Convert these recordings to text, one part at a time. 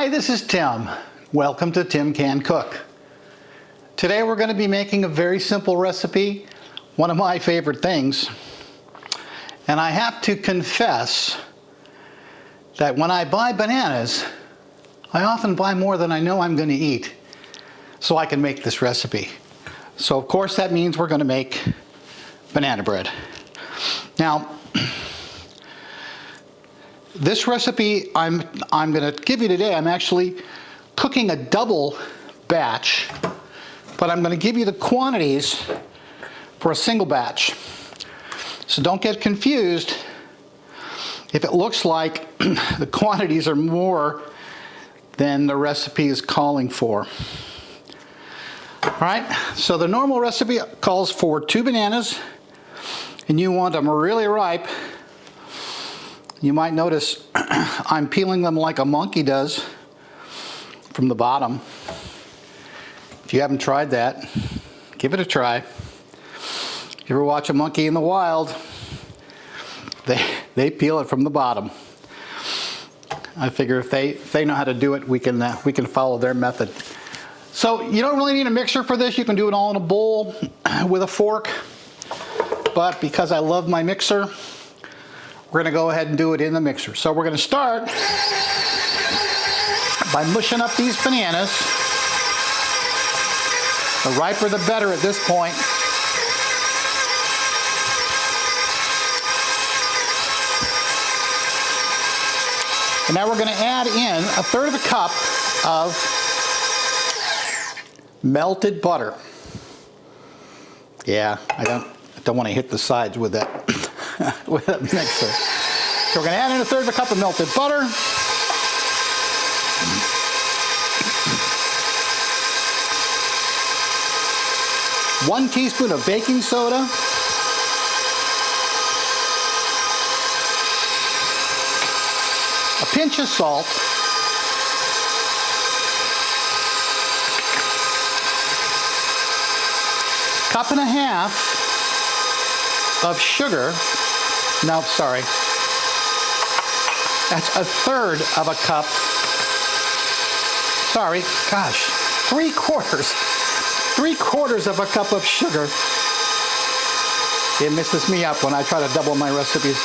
Hi, this is Tim. Welcome to Tim Can Cook. Today we're going to be making a very simple recipe, one of my favorite things. And I have to confess that when I buy bananas, I often buy more than I know I'm going to eat so I can make this recipe. So of course that means we're going to make banana bread. Now, this recipe I'm going to give you today, I'm actually cooking a double batch, but I'm going to give you the quantities for a single batch. So don't get confused if it looks like the quantities are more than the recipe is calling for. All right, so the normal recipe calls for 2 bananas, and you want them really ripe. You might notice I'm peeling them like a monkey does from the bottom. If you haven't tried that, give it a try. If you ever watch a monkey in the wild, they peel it from the bottom. I figure if they know how to do it, we can follow their method. So you don't really need a mixer for this. You can do it all in a bowl with a fork. But because I love my mixer, we're going to go ahead and do it in the mixer. So we're going to start by mushing up these bananas. The riper the better at this point. And now we're going to add in 1/3 of a cup of melted butter. Yeah, I don't want to hit the sides with that with that mixer. So we're going to add in 1/3 of a cup of melted butter. One teaspoon of baking soda. A pinch of salt. Cup and a half of sugar. No, sorry. That's 1/3 of a cup. Sorry, gosh, 3/4 of a cup of sugar. It messes me up when I try to double my recipes.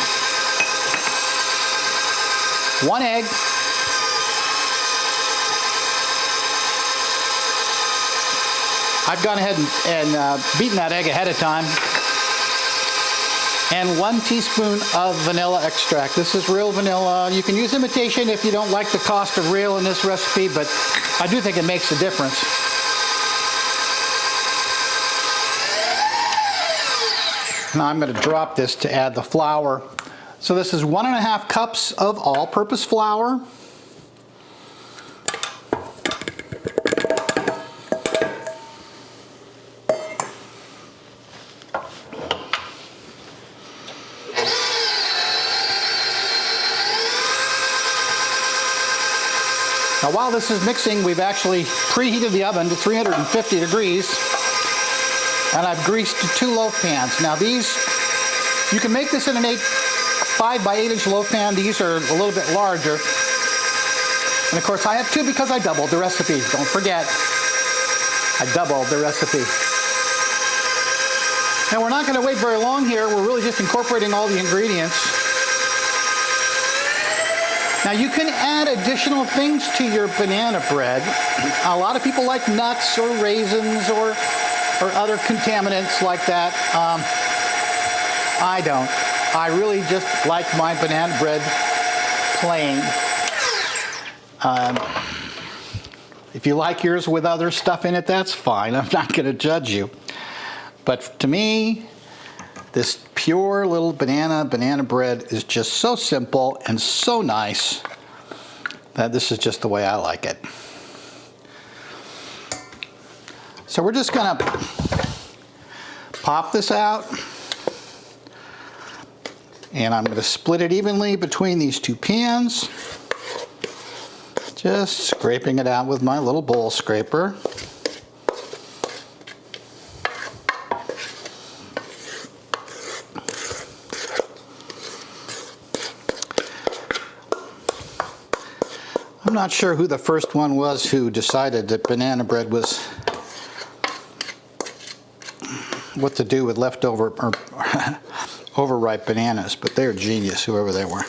1 egg. I've gone ahead and beaten that egg ahead of time. And 1 teaspoon of vanilla extract. This is real vanilla. You can use imitation if you don't like the cost of real in this recipe, but I do think it makes a difference. Now I'm going to drop this to add the flour. So this is 1½ cups of all-purpose flour. Now while this is mixing, we've actually preheated the oven to 350 degrees, and I've greased 2 loaf pans. Now these, you can make this in an 5 by 8 inch loaf pan. These are a little bit larger. And of course I have 2 because I doubled the recipe. Don't forget, I doubled the recipe. Now we're not going to wait very long here. We're really just incorporating all the ingredients. Now you can add additional things to your banana bread. A lot of people like nuts or raisins or other contaminants like that. I don't. I really just like my banana bread plain. If you like yours with other stuff in it, that's fine. I'm not going to judge you. But to me, this pure little banana bread is just so simple and so nice that this is just the way I like it. So we're just going to pop this out, and I'm going to split it evenly between these 2 pans, just scraping it out with my little bowl scraper. not sure who the first one was who decided that banana bread was what to do with leftover or overripe bananas, but they're genius, whoever they were.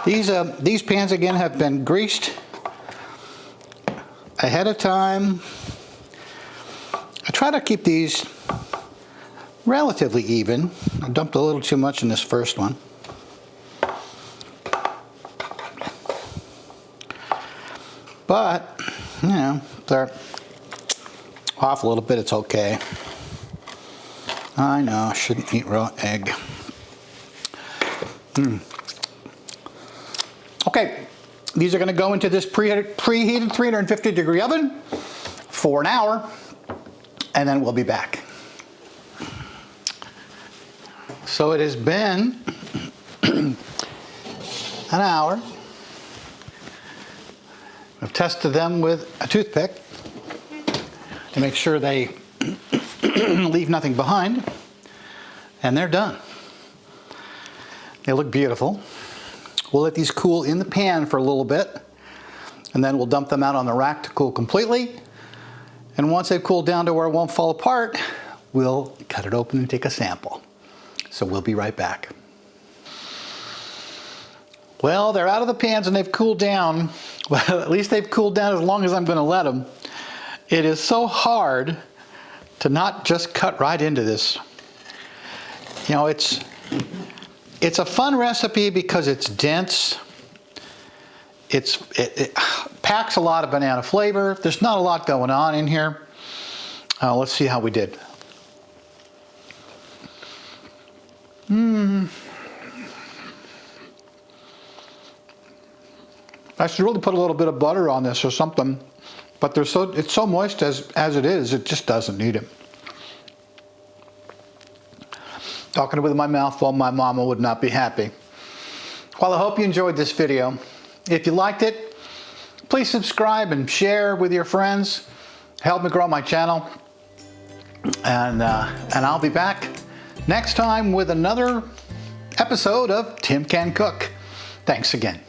These pans again have been greased ahead of time. I try to keep these relatively even. I dumped a little too much in this first one. But, you know, they're off a little bit, it's okay. I know, I shouldn't eat raw egg. Okay, these are going to go into this preheated 350-degree oven for an hour, and then we'll be back. So it has been an hour. I've tested them with a toothpick to make sure they leave nothing behind, and they're done. They look beautiful. We'll let these cool in the pan for a little bit, and then we'll dump them out on the rack to cool completely. And once they've cooled down to where it won't fall apart, we'll cut it open and take a sample. So we'll be right back. Well, they're out of the pans and they've cooled down. Well, at least they've cooled down as long as I'm going to let them. It is so hard to not just cut right into this. You know, it's a fun recipe because it's dense. It packs a lot of banana flavor. There's not a lot going on in here. Let's see how we did. I should really put a little bit of butter on this or something, but it's so moist as it is, it just doesn't need it. Talking it with my mouth full, my mama would not be happy. Well, I hope you enjoyed this video. If you liked it, please subscribe and share with your friends. Help me grow my channel. And I'll be back next time with another episode of Tim Can Cook. Thanks again.